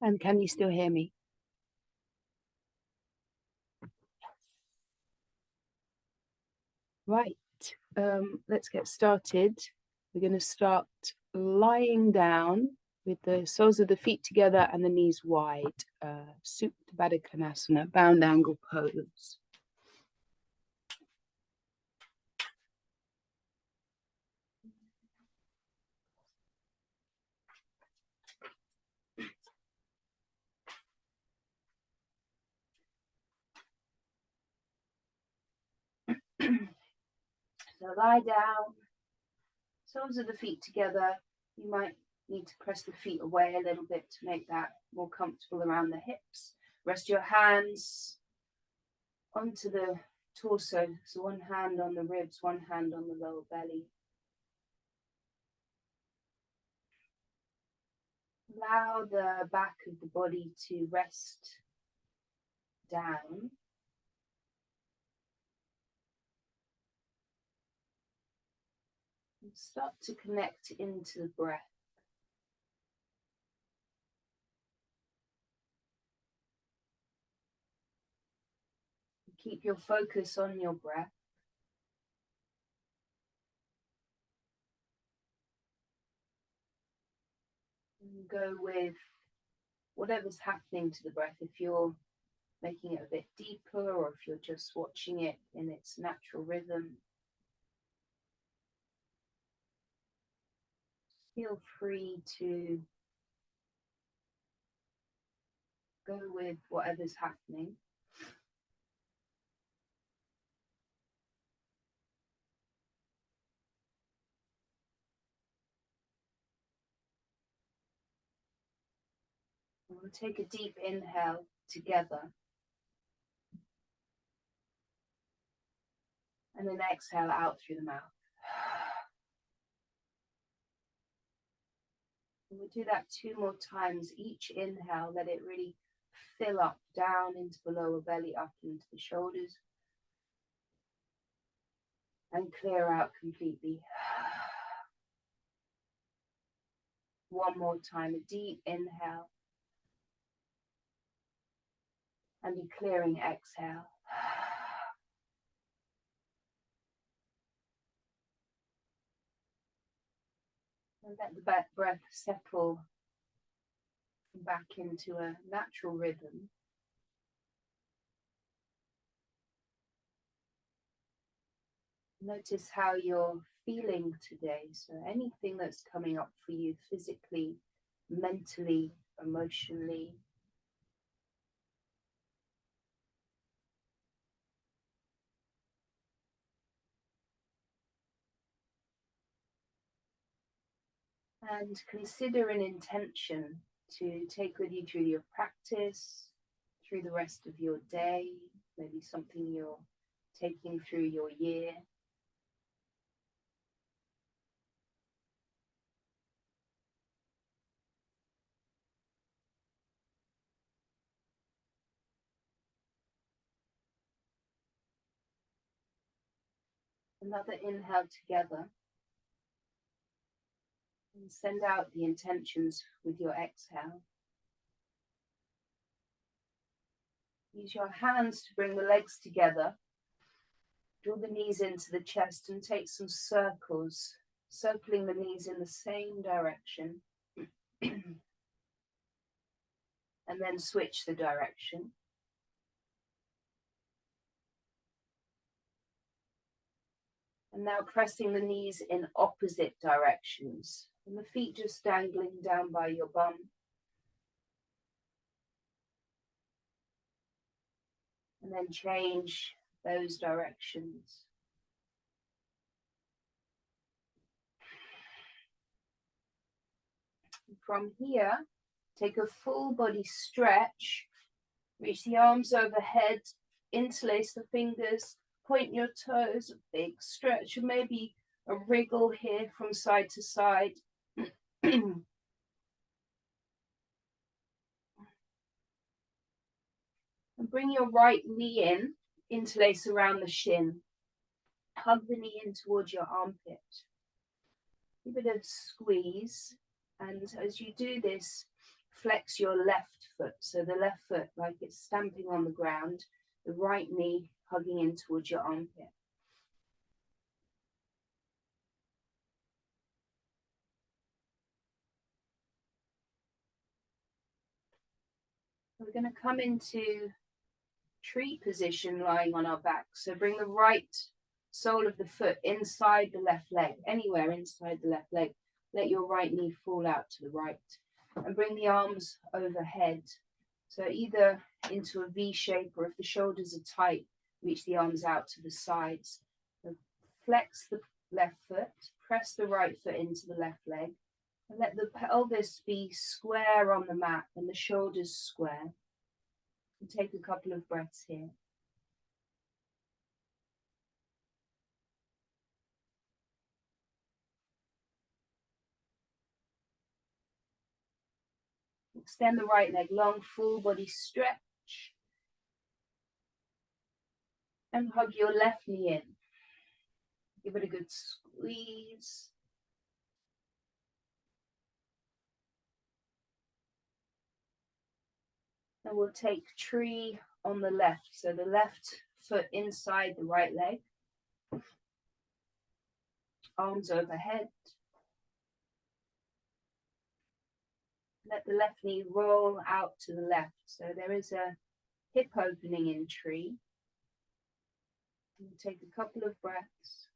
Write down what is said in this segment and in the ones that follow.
And can you still hear me? Right, let's get started. We're going to start lying down with the soles of the feet together and the knees wide. Supta Baddha Konasana, bound angle pose. So lie down, soles of the feet together. You might need to press the feet away a little bit to make that more comfortable around the hips. Rest your hands onto the torso. So one hand on the ribs, one hand on the lower belly. Allow the back of the body to rest down. And start to connect into the breath. Keep your focus on your breath. And go with whatever's happening to the breath. If you're making it a bit deeper or if you're just watching it in its natural rhythm, feel free to go with whatever's happening. We'll take a deep inhale together. And then exhale out through the mouth. And we'll do that 2 more times. Each inhale, let it really fill up down into the lower belly, up into the shoulders. And clear out completely. 1 more time, a deep inhale. And a clearing exhale. And let the breath settle back into a natural rhythm. Notice how you're feeling today. So anything that's coming up for you physically, mentally, emotionally. And consider an intention to take with you through your practice, through the rest of your day, maybe something you're taking through your year. Another inhale together. And send out the intentions with your exhale. Use your hands to bring the legs together. Draw the knees into the chest and take some circles, circling the knees in the same direction. And then switch the direction. And now pressing the knees in opposite directions. And the feet just dangling down by your bum. And then change those directions. From here, take a full body stretch. Reach the arms overhead, interlace the fingers, point your toes, a big stretch, or maybe a wriggle here from side to side. And bring your right knee in, interlace around the shin. Hug the knee in towards your armpit. Give it a squeeze, and as you do this, flex your left foot. So the left foot, like it's stamping on the ground, the right knee hugging in towards your armpit. We're going to come into tree position lying on our back. So bring the right sole of the foot inside the left leg, anywhere inside the left leg. Let your right knee fall out to the right and bring the arms overhead. So either into a V shape, or if the shoulders are tight, reach the arms out to the sides. So flex the left foot, press the right foot into the left leg, and let the pelvis be square on the mat and the shoulders square. And take a couple of breaths here. Extend the right leg long, full body stretch. And hug your left knee in. Give it a good squeeze. And we'll take tree on the left. So the left foot inside the right leg. Arms overhead. Let the left knee roll out to the left. So there is a hip opening in tree. And take a couple of breaths.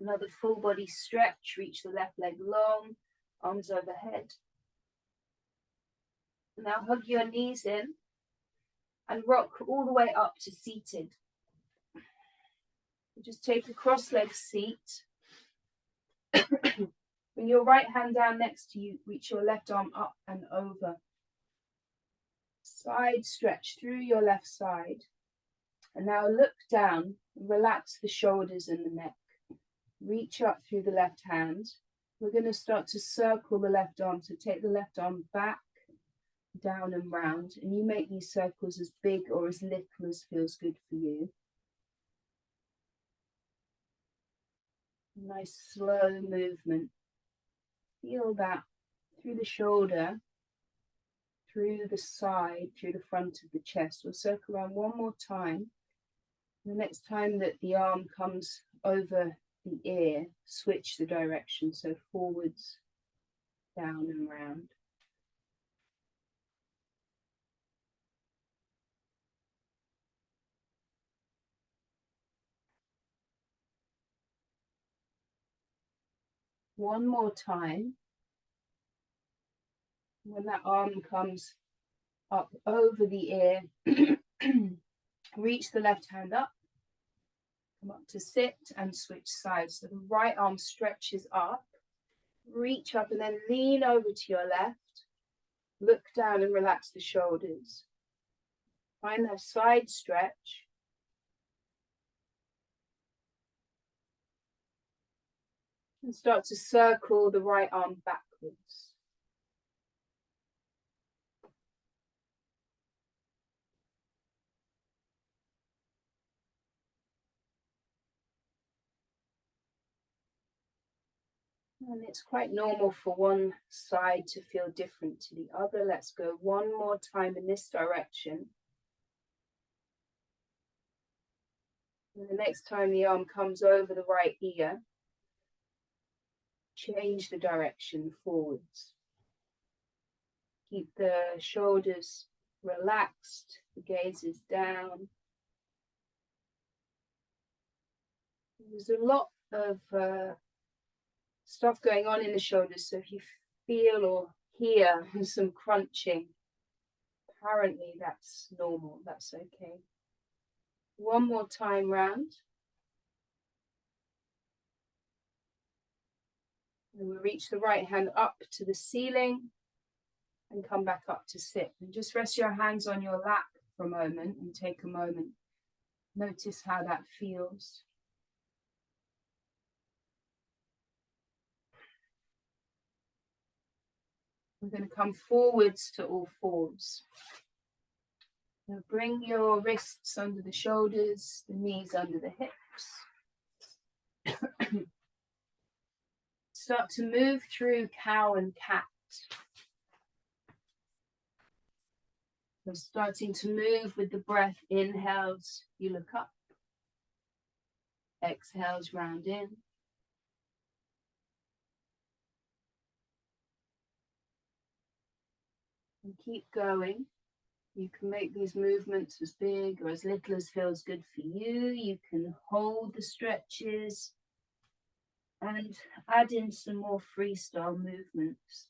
Another full body stretch. Reach the left leg long, arms overhead. Now hug your knees in and rock all the way up to seated. Just take a cross-legged seat. Bring your right hand down next to you. Reach your left arm up and over. Side stretch through your left side. And now look down. Relax the shoulders and the neck. Reach up through the left hand. We're going to start to circle the left arm. So take the left arm back, down and round. And you make these circles as big or as little as feels good for you. Nice slow movement. Feel that through the shoulder, through the side, through the front of the chest. We'll circle around one more time. The next time that the arm comes over the ear, switch the direction. So forwards, down and round. One more time. When that arm comes up over the ear, reach the left hand up, come up to sit and switch sides. So the right arm stretches up, reach up and then lean over to your left, look down and relax the shoulders. Find that side stretch. And start to circle the right arm backwards. And it's quite normal for one side to feel different to the other. Let's go one more time in this direction. And the next time the arm comes over the right ear, change the direction forwards. Keep the shoulders relaxed, the gaze is down. There's a lot of stuff going on in the shoulders, so if you feel or hear some crunching, apparently that's normal, that's okay. One more time round. And we reach the right hand up to the ceiling and come back up to sit. And just rest your hands on your lap for a moment and take a moment. Notice how that feels. We're going to come forwards to all fours. Now bring your wrists under the shoulders, the knees under the hips. Start to move through cow and cat. We're starting to move with the breath. Inhales, you look up. Exhales, round in. And keep going. You can make these movements as big or as little as feels good for you. You can hold the stretches and add in some more freestyle movements.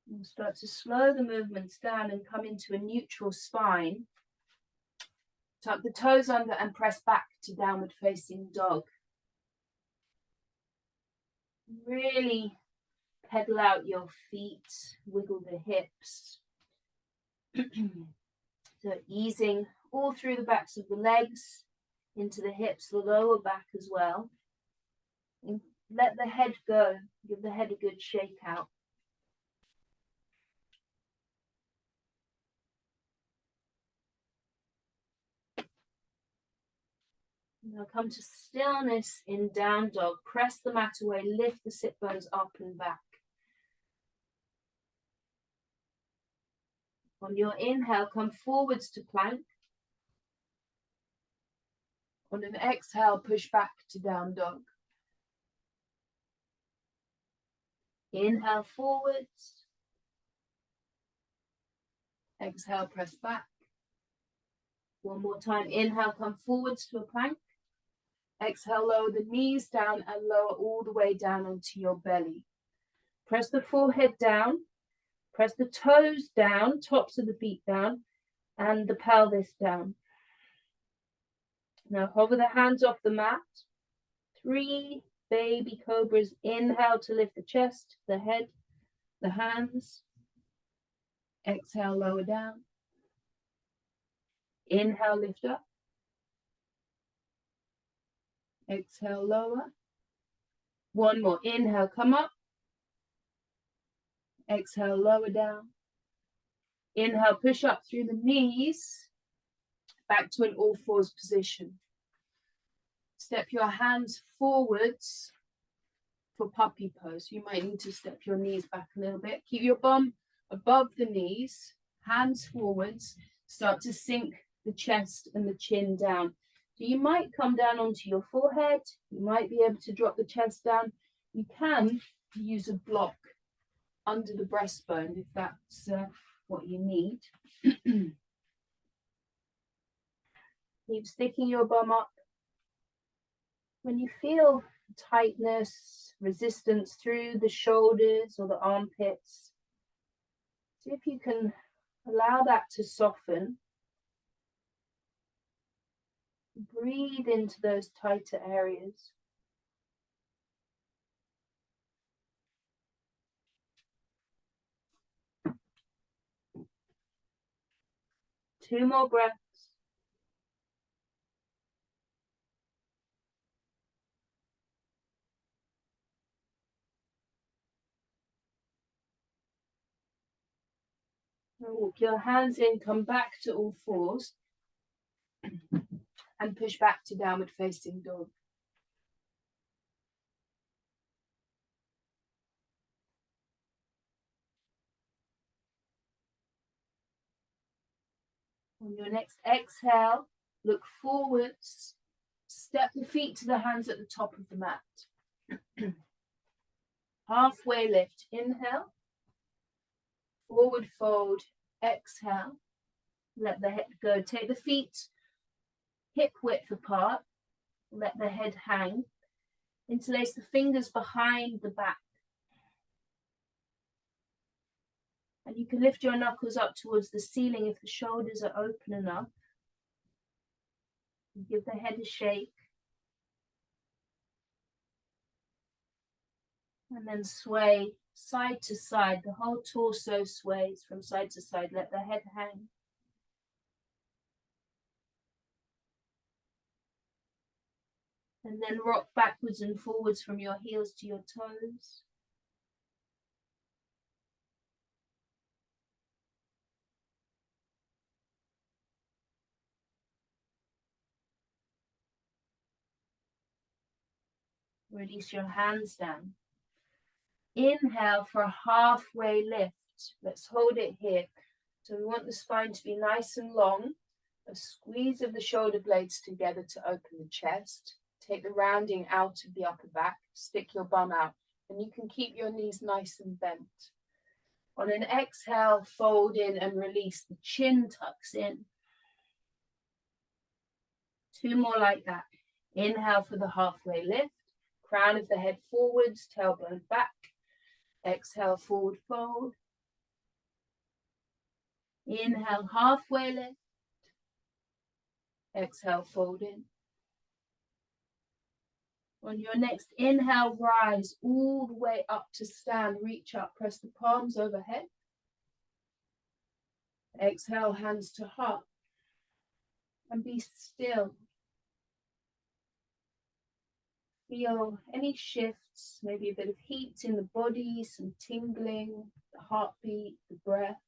We'll start to slow the movements down and come into a neutral spine. Tuck the toes under and press back to downward facing dog. Really pedal out your feet, wiggle the hips. So easing all through the backs of the legs, into the hips, the lower back as well. And let the head go, give the head a good shake out. Now come to stillness in down dog. Press the mat away, lift the sit bones up and back. On your inhale, come forwards to plank. On an exhale, push back to down dog. Inhale forwards. Exhale, press back. One more time. Inhale, come forwards to a plank. Exhale, lower the knees down and lower all the way down onto your belly. Press the forehead down. Press the toes down, tops of the feet down, and the pelvis down. Now hover the hands off the mat. 3 baby cobras. Inhale to lift the chest, the head, the hands. Exhale, lower down. Inhale, lift up. Exhale, lower. One more. Inhale, come up. Exhale, lower down. Inhale, push up through the knees. Back to an all fours position. Step your hands forwards for puppy pose. You might need to step your knees back a little bit. Keep your bum above the knees, hands forwards. Start to sink the chest and the chin down. So you might come down onto your forehead. You might be able to drop the chest down. You can use a block under the breastbone if that's what you need. Keep sticking your bum up. When you feel tightness, resistance through the shoulders or the armpits, see if you can allow that to soften. Breathe into those tighter areas. Two more breaths. Walk your hands in, come back to all fours and push back to downward facing dog. On your next exhale, look forwards, step the feet to the hands at the top of the mat. Halfway lift, inhale, forward fold, exhale, let the head go. Take the feet hip width apart, let the head hang, interlace the fingers behind the back. And you can lift your knuckles up towards the ceiling if the shoulders are open enough. Give the head a shake. And then sway side to side. The whole torso sways from side to side. Let the head hang. And then rock backwards and forwards from your heels to your toes. Release your hands down. Inhale for a halfway lift. Let's hold it here. So we want the spine to be nice and long. A squeeze of the shoulder blades together to open the chest. Take the rounding out of the upper back. Stick your bum out. And you can keep your knees nice and bent. On an exhale, fold in and release. The chin tucks in. 2 more like that. Inhale for the halfway lift. Crown of the head forwards, tailbone back. Exhale, forward fold. Inhale, halfway lift. Exhale, fold in. On your next inhale, rise all the way up to stand. Reach up, press the palms overhead. Exhale, hands to heart. And be still. Feel any shifts, maybe a bit of heat in the body, some tingling, the heartbeat, the breath.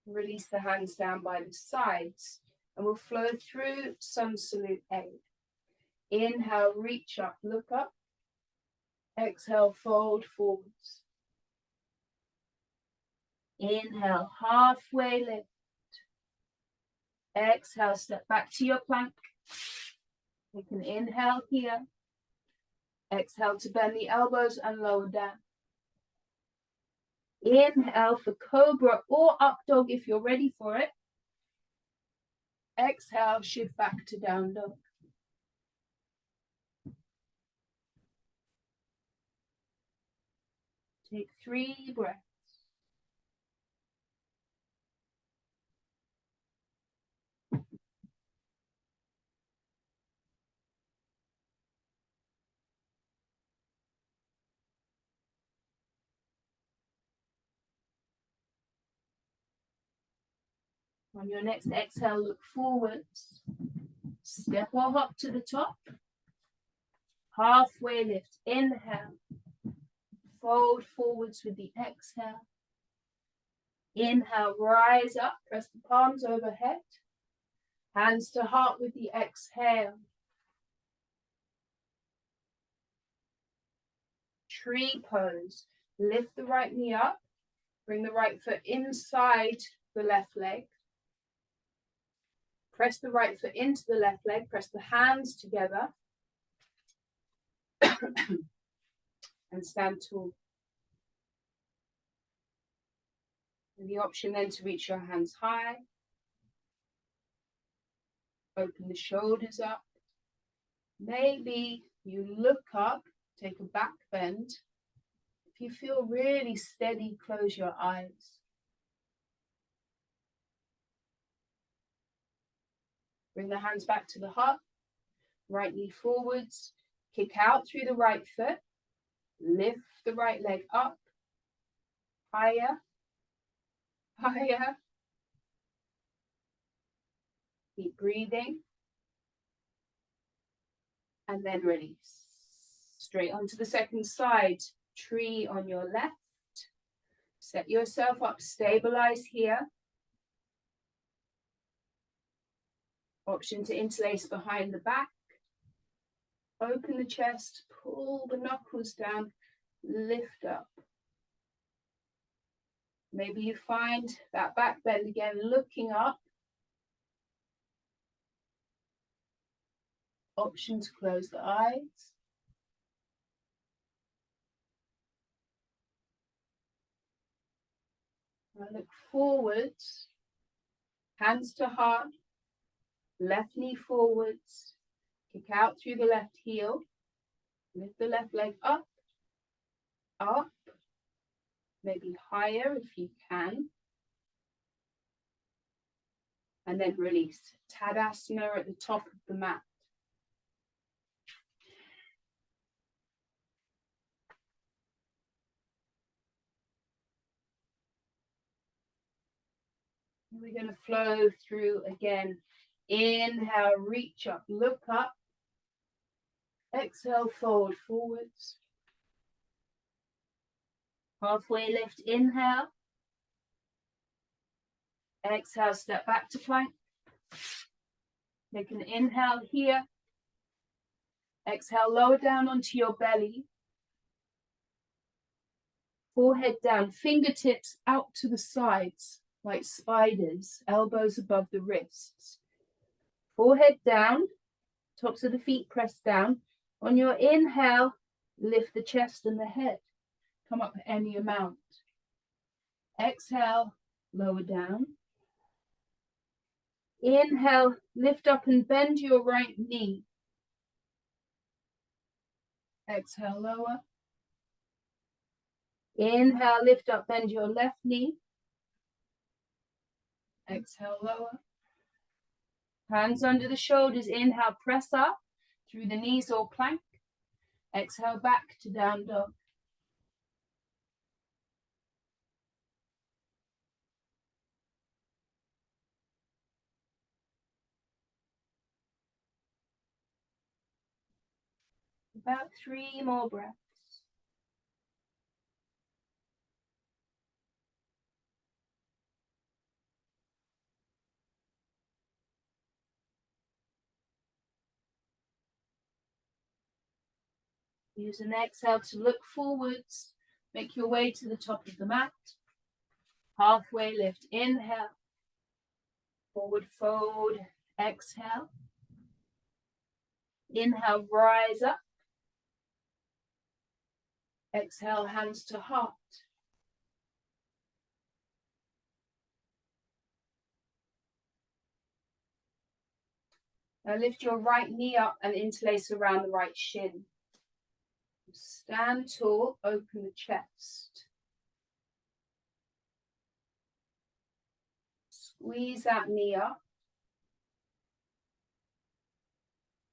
Release the hands down by the sides and we'll flow through Sun Salute A. Inhale, reach up, look up. Exhale, fold forwards. Inhale, halfway lift. Exhale, step back to your plank. We can inhale here. Exhale to bend the elbows and lower down. Inhale for cobra or up dog if you're ready for it. Exhale, shift back to down dog. Take 3 breaths. On your next exhale, look forwards. Step or hop to the top. Halfway lift. Inhale. Fold forwards with the exhale. Inhale, rise up. Press the palms overhead. Hands to heart with the exhale. Tree pose. Lift the right knee up. Bring the right foot inside the left leg. Press the right foot into the left leg. Press the hands together. And stand tall. And the option then to reach your hands high. Open the shoulders up. Maybe you look up, take a back bend. If you feel really steady, close your eyes. Bring the hands back to the heart. Right knee forwards. Kick out through the right foot. Lift the right leg up. Higher. Higher. Keep breathing. And then release. Straight onto the second side. Tree on your left. Set yourself up. Stabilize here. Option to interlace behind the back. Open the chest. Pull the knuckles down. Lift up. Maybe you find that back bend again, looking up. Option to close the eyes. Now look forwards, hands to heart, left knee forwards, kick out through the left heel, lift the left leg up, up, maybe higher if you can. And then release. Tadasana at the top of the mat. We're going to flow through again. Inhale, reach up, look up. Exhale, fold forwards. Halfway lift, inhale. Exhale, step back to plank. Take an inhale here. Exhale, lower down onto your belly. Forehead down, fingertips out to the sides like spiders, elbows above the wrists. Forehead down, tops of the feet pressed down. On your inhale, lift the chest and the head. Come up any amount. Exhale, lower down. Inhale, lift up and bend your right knee. Exhale, lower. Inhale, lift up, bend your left knee. Exhale, lower. Hands under the shoulders. Inhale, press up through the knees or plank. Exhale, back to down dog. About 3 more breaths. Use an exhale to look forwards. Make your way to the top of the mat. Halfway lift. Inhale. Forward fold. Exhale. Inhale, rise up. Exhale, hands to heart. Now lift your right knee up and interlace around the right shin. Stand tall, open the chest. Squeeze that knee up.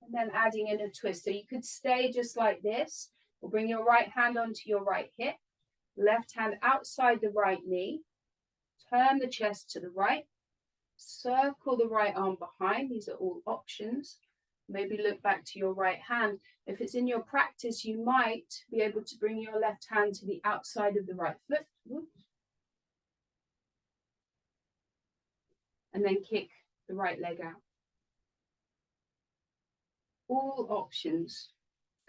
And then adding in a twist. So you could stay just like this, or bring your right hand onto your right hip, left hand outside the right knee, turn the chest to the right, circle the right arm behind. These are all options. Maybe look back to your right hand. If it's in your practice, you might be able to bring your left hand to the outside of the right foot. And then kick the right leg out. All options.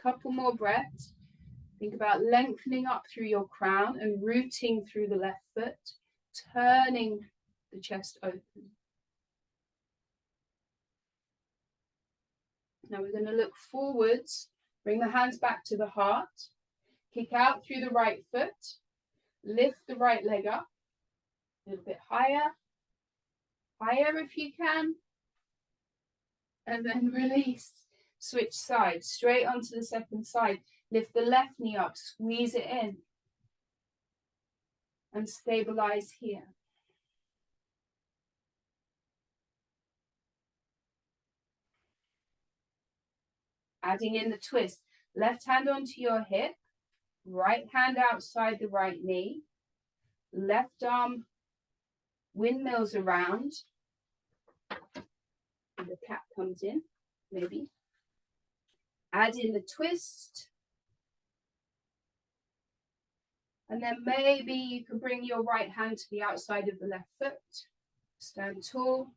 Couple more breaths. Think about lengthening up through your crown and rooting through the left foot, turning the chest open. Now we're going to look forwards, bring the hands back to the heart, kick out through the right foot, lift the right leg up, a little bit higher, higher if you can, and then release. Switch sides, straight onto the second side. Lift the left knee up, squeeze it in, and stabilize here. Adding in the twist. Left hand onto your hip, right hand outside the right knee, left arm windmills around. And the cat comes in, maybe. Add in the twist. And then maybe you can bring your right hand to the outside of the left foot. Stand tall,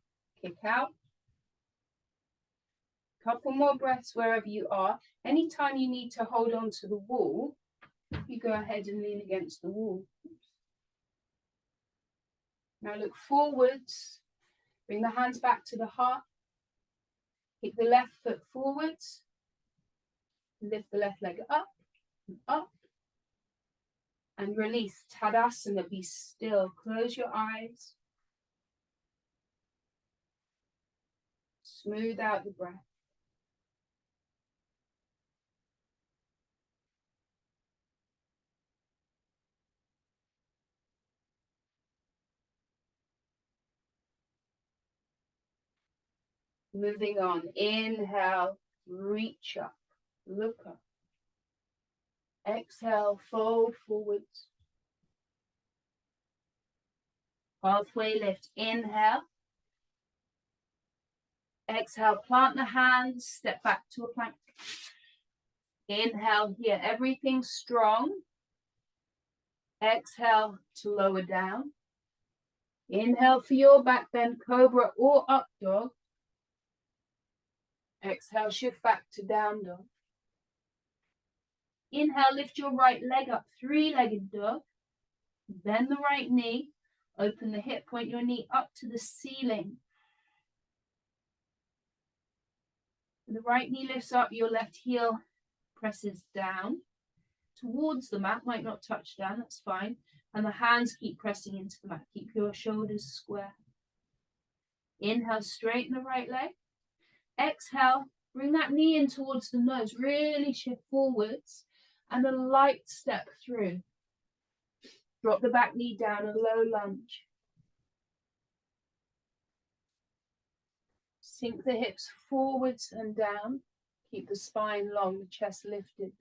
kick out. Couple more breaths wherever you are. Anytime you need to hold on to the wall, you go ahead and lean against the wall. Now look forwards. Bring the hands back to the heart. Kick the left foot forwards. Lift the left leg up and up. And release. Tadasana, be still. Close your eyes. Smooth out the breath. Moving on. Inhale, reach up, look up. Exhale, fold forwards. Halfway lift. Inhale. Exhale, plant the hands, step back to a plank. Inhale here, everything strong. Exhale to lower down. Inhale for your back bend, cobra or up dog. Exhale, shift back to down dog. Inhale, lift your right leg up, three-legged dog. Bend the right knee, open the hip, point your knee up to the ceiling. The right knee lifts up, your left heel presses down towards the mat, might not touch down, that's fine. And the hands keep pressing into the mat. Keep your shoulders square. Inhale, straighten the right leg. Exhale, bring that knee in towards the nose. Really shift forwards and a light step through. Drop the back knee down, a low lunge. Sink the hips forwards and down. Keep the spine long, the chest lifted.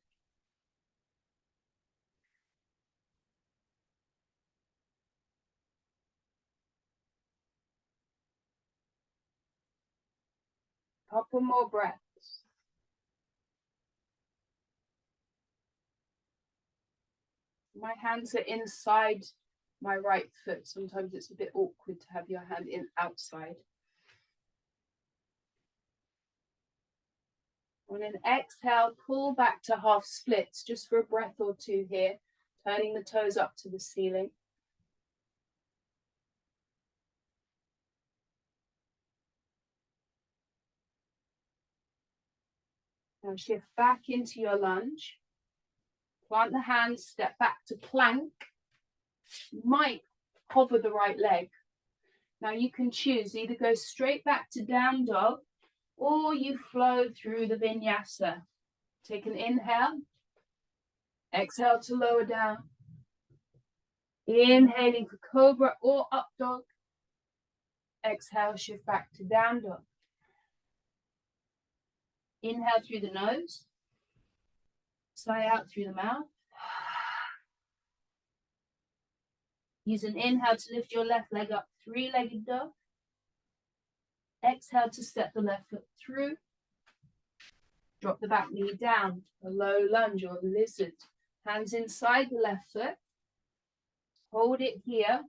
Couple more breaths. My hands are inside my right foot. Sometimes it's a bit awkward to have your hand in outside. On an exhale, pull back to half splits just for a breath or two here, turning the toes up to the ceiling. Now shift back into your lunge. Plant the hands, step back to plank. You might hover the right leg. Now you can choose, either go straight back to down dog or you flow through the vinyasa. Take an inhale. Exhale to lower down. Inhaling for cobra or up dog. Exhale, shift back to down dog. Inhale through the nose. Sigh out through the mouth. Use an inhale to lift your left leg up, three-legged dog. Exhale to step the left foot through. Drop the back knee down, a low lunge or lizard. Hands inside the left foot. Hold it here.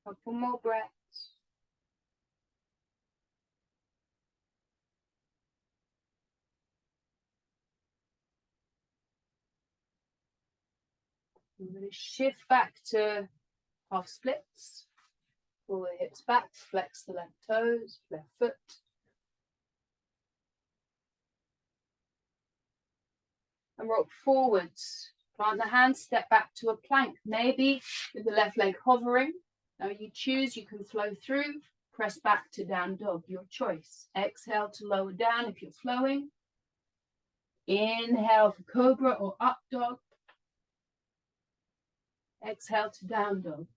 Couple more breaths. I'm going to shift back to half splits. Pull the hips back, flex the left toes, left foot. And rock forwards. Plant the hands, step back to a plank, maybe with the left leg hovering. Now you choose, you can flow through, press back to down dog, your choice. Exhale to lower down if you're flowing. Inhale for cobra or up dog. Exhale to down dog.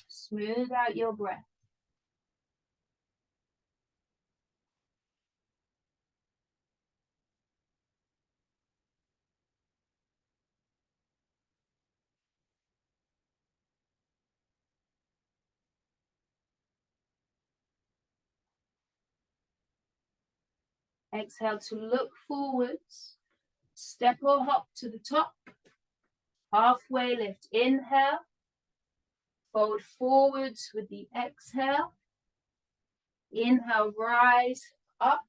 Smooth out your breath. Exhale to look forwards. Step or hop to the top. Halfway lift. Inhale. Fold forwards with the exhale. Inhale, rise up,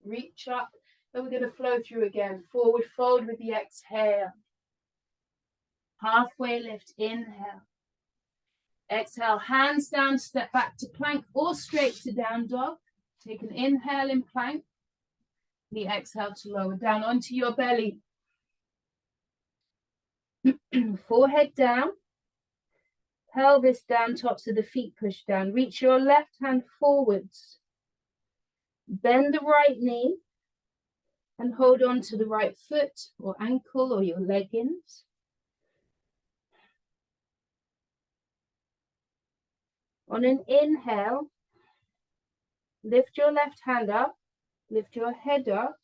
reach up. Then we're going to flow through again. Forward fold with the exhale. Halfway lift. Inhale. Exhale, hands down, step back to plank or straight to down dog. Take an inhale in plank. The exhale to lower down onto your belly. Forehead down. Pelvis down, tops of the feet push down. Reach your left hand forwards. Bend the right knee and hold on to the right foot or ankle or your leggings. On an inhale, lift your left hand up, lift your head up,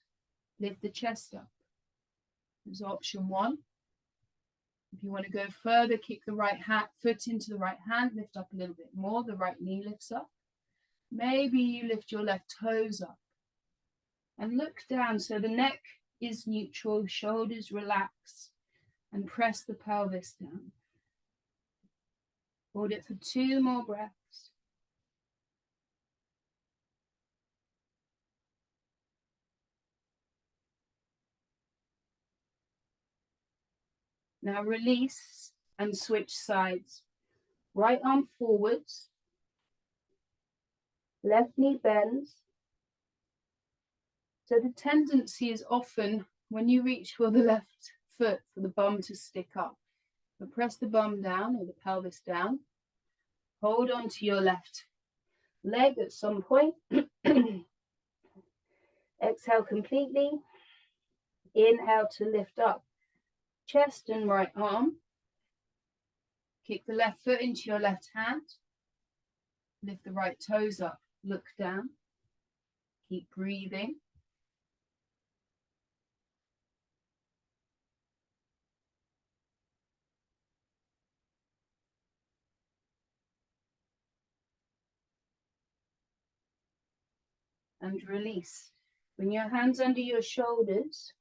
lift the chest up. There's option one. If you want to go further, kick the right foot into the right hand, lift up a little bit more, the right knee lifts up. Maybe you lift your left toes up and look down so the neck is neutral, shoulders relax, and press the pelvis down. Hold it for 2 more breaths. Now release and switch sides. Right arm forwards, left knee bends. So the tendency is often when you reach for the left foot for the bum to stick up. But press the bum down or the pelvis down. Hold on to your left leg at some point. Exhale completely. Inhale to lift up chest and right arm. Kick the left foot into your left hand. Lift the right toes up. Look down. Keep breathing. And release. Bring your hands under your shoulders.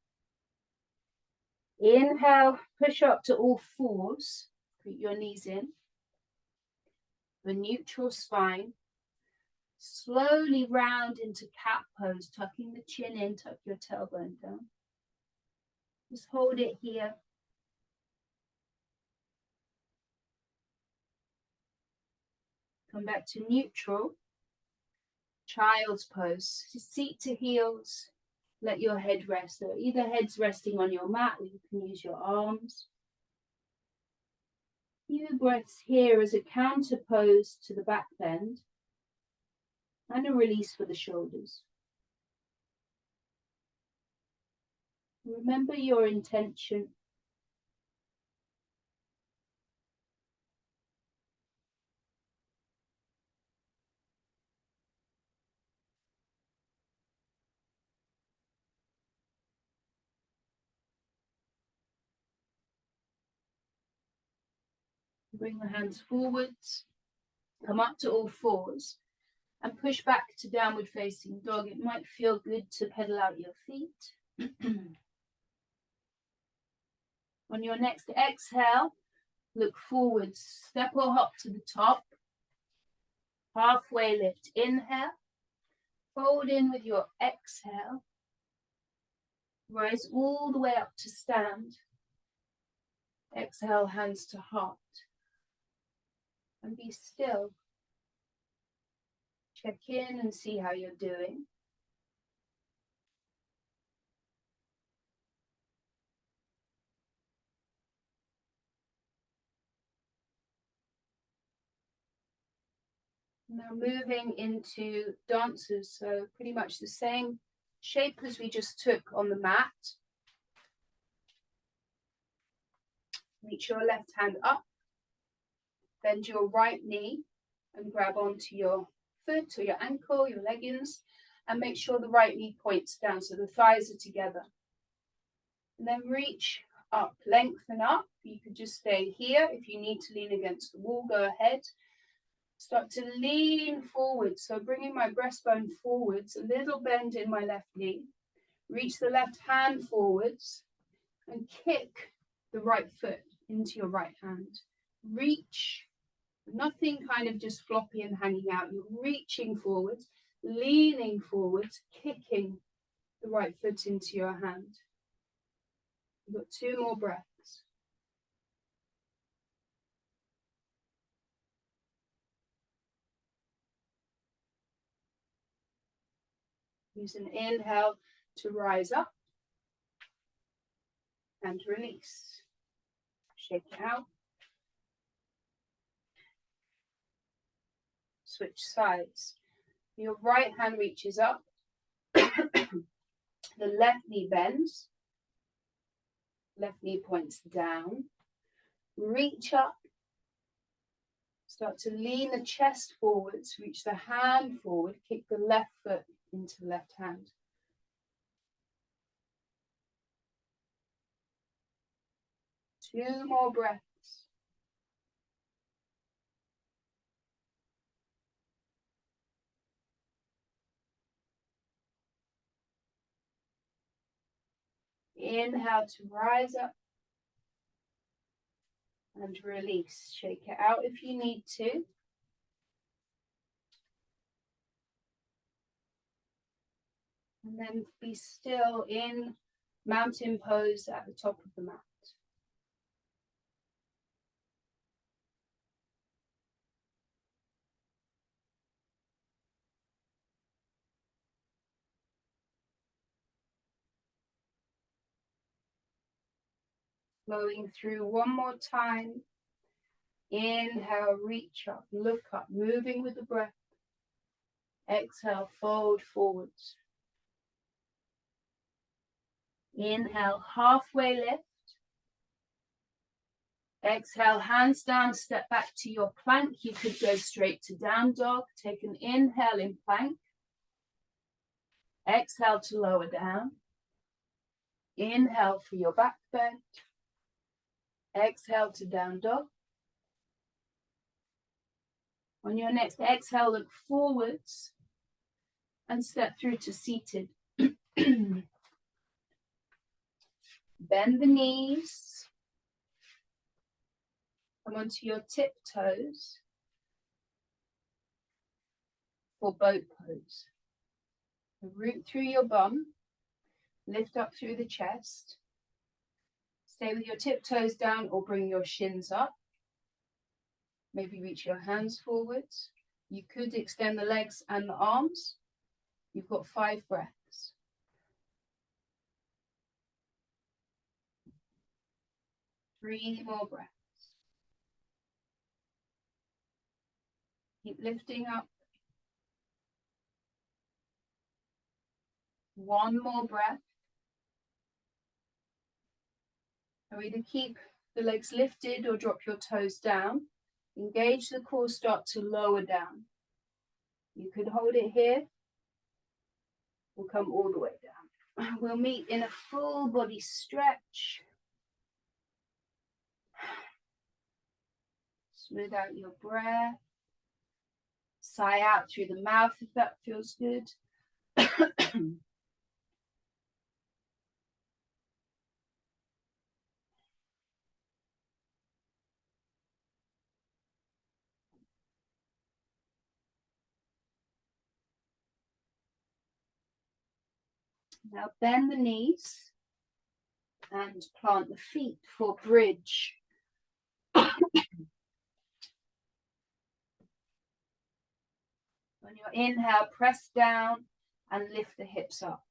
Inhale, push up to all fours. Put your knees in. The neutral spine. Slowly round into cat pose, tucking the chin in, tuck your tailbone down. Just hold it here. Come back to neutral. Child's pose. Seat to heels. Let your head rest. So either head's resting on your mat or you can use your arms. Few breaths here as a counter pose to the back bend. And a release for the shoulders. Remember your intention. Bring the hands forwards. Come up to all fours. And push back to downward facing dog. It might feel good to pedal out your feet. On your next exhale, look forwards. Step or hop to the top. Halfway lift. Inhale. Fold in with your exhale. Rise all the way up to stand. Exhale, hands to heart. And be still. Check in and see how you're doing. Now moving into dancers, so pretty much the same shape as we just took on the mat. Reach your left hand up, bend your right knee and grab onto your foot or your ankle, your leggings, and make sure the right knee points down so the thighs are together. And then reach up, lengthen up. You could just stay here. If you need to lean against the wall, go ahead. Start to lean forward. So bringing my breastbone forwards, a little bend in my left knee. Reach the left hand forwards and kick the right foot into your right hand. Reach, nothing kind of just floppy and hanging out. You're reaching forwards, leaning forwards, kicking the right foot into your hand. You've got 2 more breaths. Use an inhale to rise up and release. Shake it out. switch sides. Your right hand reaches up, the left knee bends, left knee points down, reach up, start to lean the chest forwards, reach the hand forward, kick the left foot into the left hand. Two more breaths. Inhale to rise up and release. Shake it out if you need to. And then be still in mountain pose at the top of the mat. Flowing through one more time. Inhale, reach up, look up, moving with the breath. Exhale, fold forwards. Inhale, halfway lift. Exhale, hands down, step back to your plank. You could go straight to down dog. Take an inhale in plank. Exhale to lower down. Inhale for your back bend. Exhale to down dog. On your next exhale, look forwards and step through to seated. Bend the knees. Come onto your tiptoes for boat pose. Root through your bum, lift up through the chest. Stay with your tiptoes down or bring your shins up. Maybe reach your hands forwards. You could extend the legs and the arms. You've got 5 breaths. Three more breaths. Keep lifting up. One more breath. Now either keep the legs lifted or drop your toes down. Engage the core, start to lower down. You could hold it here or come all the way down. We'll meet in a full body stretch. Smooth out your breath. Sigh out through the mouth if that feels good. Now bend the knees and plant the feet for bridge. On your inhale, press down and lift the hips up.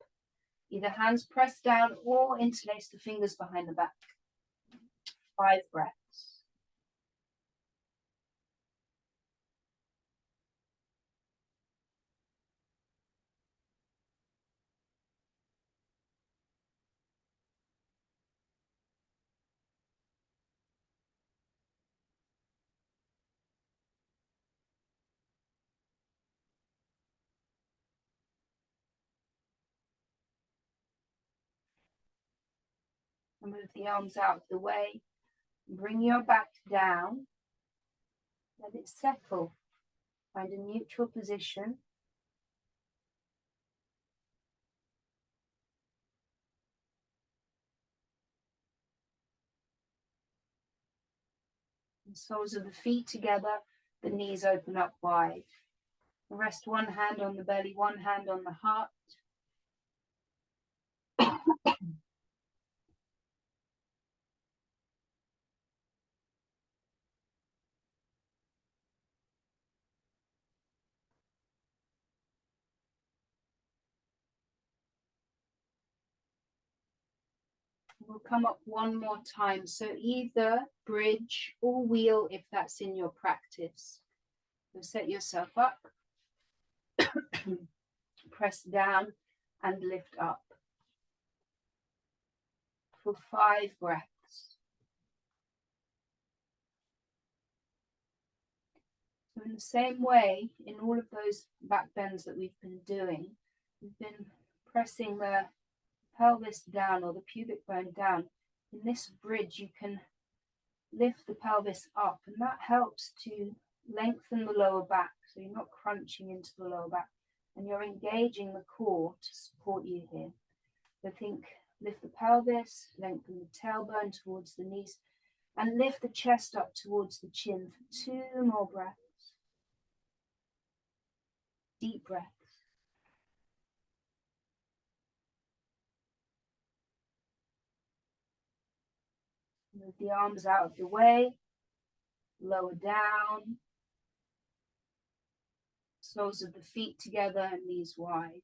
Either hands press down or interlace the fingers behind the back. 5 breaths. Move the arms out of the way. Bring your back down. Let it settle. Find a neutral position. The soles of the feet together, the knees open up wide. Rest one hand on the belly, one hand on the heart. We'll come up one more time. So either bridge or wheel if that's in your practice. So set yourself up, press down and lift up for 5 breaths. So in the same way, in all of those back bends that we've been doing, we've been pressing the pelvis down or the pubic bone down. In this bridge, you can lift the pelvis up, and that helps to lengthen the lower back, so you're not crunching into the lower back, and you're engaging the core to support you here. So think, lift the pelvis, lengthen the tailbone towards the knees, and lift the chest up towards the chin for 2 more breaths. Deep breaths. Move the arms out of the way, lower down, soles of the feet together and knees wide.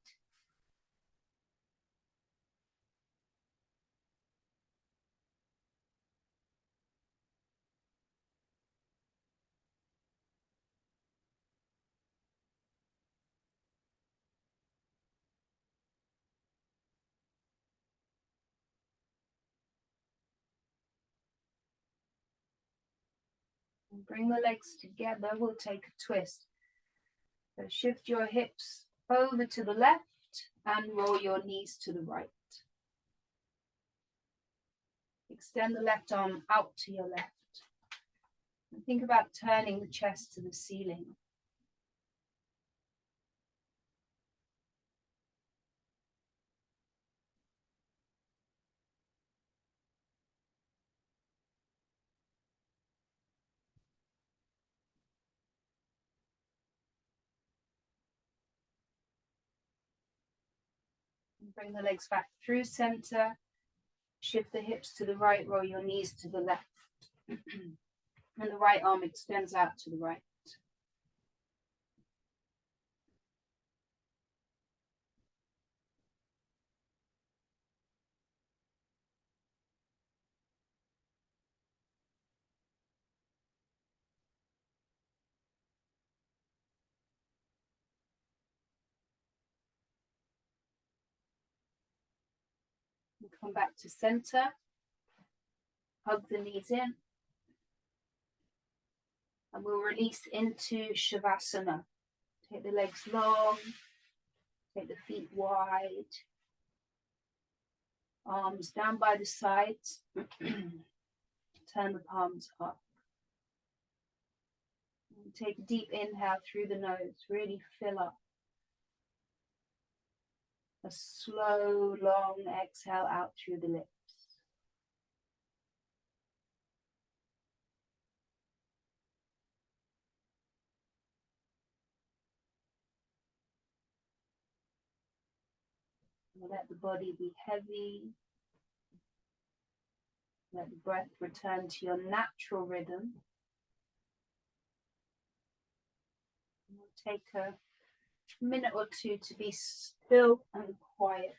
And bring the legs together, we'll take a twist. So shift your hips over to the left and roll your knees to the right. Extend the left arm out to your left. And think about turning the chest to the ceiling. And bring the legs back through center. Shift the hips to the right, roll your knees to the left. And the right arm extends out to the right. And come back to center. Hug the knees in. And we'll release into Shavasana. Take the legs long. Take the feet wide. Arms down by the sides. Turn the palms up. And take a deep inhale through the nose. Really fill up. A slow, long exhale out through the lips. Let the body be heavy. Let the breath return to your natural rhythm. We'll take a minute or two to be still and quiet.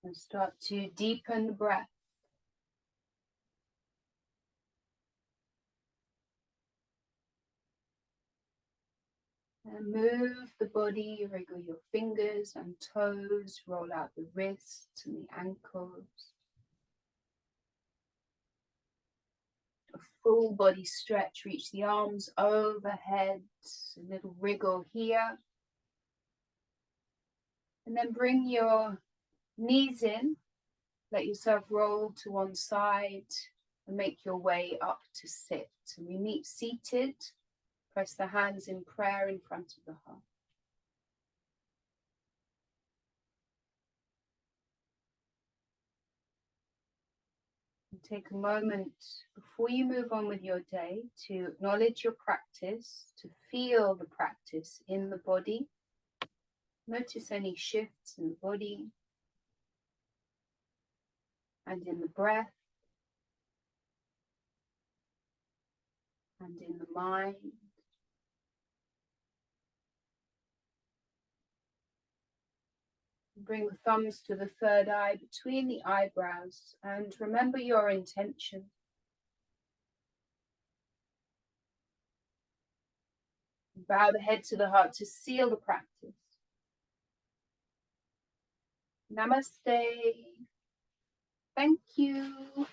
And start to deepen the breath. And move the body, wriggle your fingers and toes, roll out the wrists and the ankles. A full body stretch, reach the arms overhead, a little wriggle here. And then bring your knees in, let yourself roll to one side and make your way up to sit. And we meet seated, press the hands in prayer in front of the heart. And take a moment before you move on with your day to acknowledge your practice, to feel the practice in the body. Notice any shifts in the body and in the breath and in the mind. Bring the thumbs to the third eye between the eyebrows and remember your intention. Bow the head to the heart to seal the practice. Namaste. Thank you.